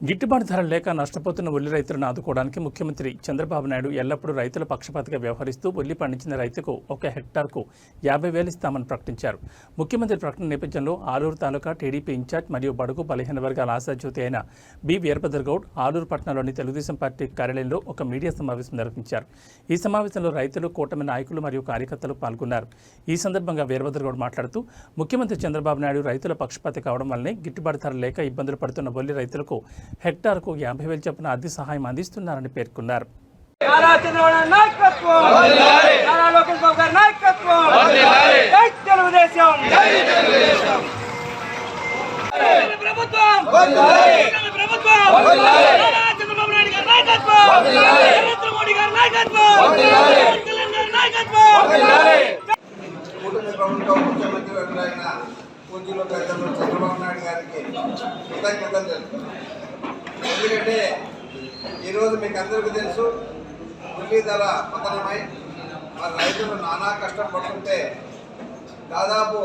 గిట్టుబాటు ధర లేక నష్టపోతున్న ఉల్లి రైతులను ఆదుకోవడానికి ముఖ్యమంత్రి చంద్రబాబు నాయుడు ఎల్లప్పుడూ రైతుల పక్షపాతిగా వ్యవహరిస్తూ ఉల్లి పండించిన రైతుకు 1 హెక్టార్కు 50,000 ఇస్తామని ప్రకటించారు. ముఖ్యమంత్రి ప్రకటన నేపథ్యంలో ఆలూరు తాలూకా టీడీపీ ఇన్ఛార్జ్ మరియు బడుగు బలహీన వర్గాల ఆశాజ్యోతి అయిన బి వీరభద్రగౌడ్ ఆలూరు పట్టణంలోని తెలుగుదేశం పార్టీ కార్యాలయంలో ఒక మీడియా సమావేశం నిర్వహించారు. ఈ సమావేశంలో రైతులు, కూటమి నాయకులు మరియు కార్యకర్తలు పాల్గొన్నారు. ఈ సందర్భంగా వీరభద్రగౌడ్ మాట్లాడుతూ ముఖ్యమంత్రి చంద్రబాబు నాయుడు రైతుల పక్షపాతి కావడం వల్లనే గిట్టుబాటు ధర లేక ఇబ్బందులు పడుతున్న ఉల్లి రైతులకు హెక్టార్కు 50,000 చొప్పున ఆర్థిక సహాయం అందిస్తున్నారని పేర్కొన్నారు. పూజలు పెద్దలు చంద్రబాబు నాయుడు గారికి కృతజ్ఞతలు తెలుపుతున్నాం. ఎందుకంటే ఈరోజు మీకు అందరికీ తెలుసు, ఉల్లి ధర పతనమై మన రైతులు నానా కష్టం పడుతుంటే దాదాపు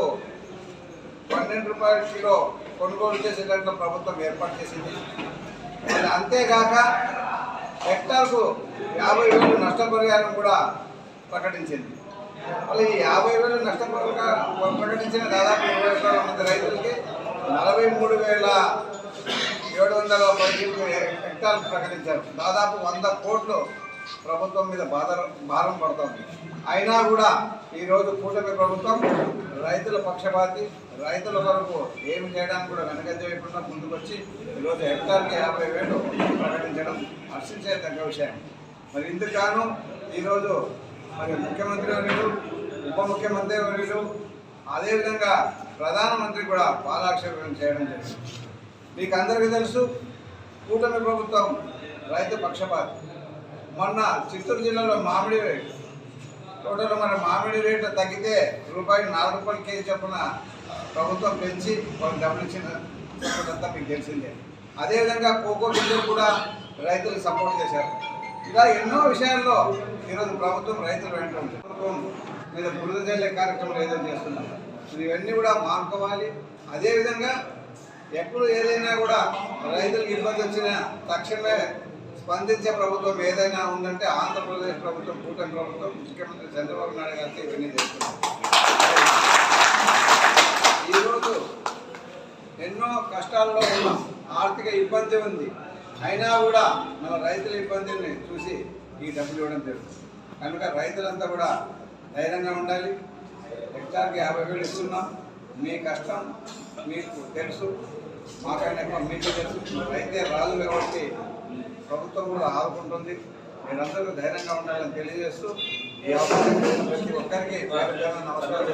12 రూపాయల కిలో కొనుగోలు చేసేటట్లు ప్రభుత్వం ఏర్పాటు చేసింది. అంతేగాక హెక్టార్కు 50,000 నష్టపరిహారం కూడా ప్రకటించింది. మళ్ళీ ఈ 50,000 నష్టపరిహారం ప్రకటించిన దాదాపు 20,000 మంది రైతులకి 43,710 హెక్టార్లు ప్రకటించారు. దాదాపు 100 కోట్లు ప్రభుత్వం మీద భారం పడుతుంది. అయినా కూడా ఈరోజు కూటమి ప్రభుత్వం రైతుల పక్షపాతి, రైతుల వరకు ఏమి చేయడానికి కూడా వెనకంజ వేయకుండా ముందుకొచ్చి ఈరోజు హెక్టార్కి 50,000 ప్రకటించడం హర్షించేదగ్గ విషయం. మరి ఇందుకు గాను ఈరోజు మరి ముఖ్యమంత్రి వర్యులు, ఉప ముఖ్యమంత్రి వర్యులు, అదేవిధంగా ప్రధానమంత్రి కూడా పాలాక్షేపం చేయడం జరిగింది. మీకు అందరికీ తెలుసు, కూటమి ప్రభుత్వం రైతు పక్షపాతి. మొన్న చిత్తూరు జిల్లాలో మామిడి టోటల్ మన మామిడి రేటు తగ్గితే ₹4 కేజీ చొప్పున ప్రభుత్వం పెంచి వాళ్ళు డబ్బులు ఇచ్చిన చెప్పడంతా మీకు తెలిసిందే. అదేవిధంగా కోకో గింజలు కూడా రైతులకు సపోర్ట్ చేశారు. ఇలా ఎన్నో విషయాల్లో ఈరోజు ప్రభుత్వం రైతులు వెంట ఉంది. ప్రభుత్వం మీద బురద జల్లే కార్యక్రమాలు ఏదో చేస్తున్నారు. ఇవన్నీ కూడా మానుకోవాలి. అదేవిధంగా ఎప్పుడు ఏదైనా కూడా రైతులకు ఇబ్బంది వచ్చినా తక్షణమే స్పందించే ప్రభుత్వం ఏదైనా ఉందంటే ఆంధ్రప్రదేశ్ ప్రభుత్వం, కూటమి ప్రభుత్వం, ముఖ్యమంత్రి చంద్రబాబు నాయుడు గారికి ఇవన్నీ చేస్తున్నారు. ఈరోజు ఎన్నో కష్టాల్లో ఉన్నాం, ఆర్థిక ఇబ్బంది ఉంది. అయినా కూడా మన రైతుల ఇబ్బందిని చూసి ఈ డబ్బులు ఇవ్వడం జరుగుతుంది. కనుక రైతులంతా కూడా ధైర్యంగా ఉండాలి. హెక్టార్కి 50,000 ఇస్తున్నాం. మీ కష్టం మీకు తెలుసు, మాకైనా ఎక్కువ మీకు తెలుసు. రైతే రాదు కాబట్టి ప్రభుత్వం కూడా ఆదుకుంటుంది. మీరందరూ ధైర్యంగా ఉండాలని తెలియజేస్తూ ఈ అవకాశం ప్రతి ఒక్కరికి నమస్కారం.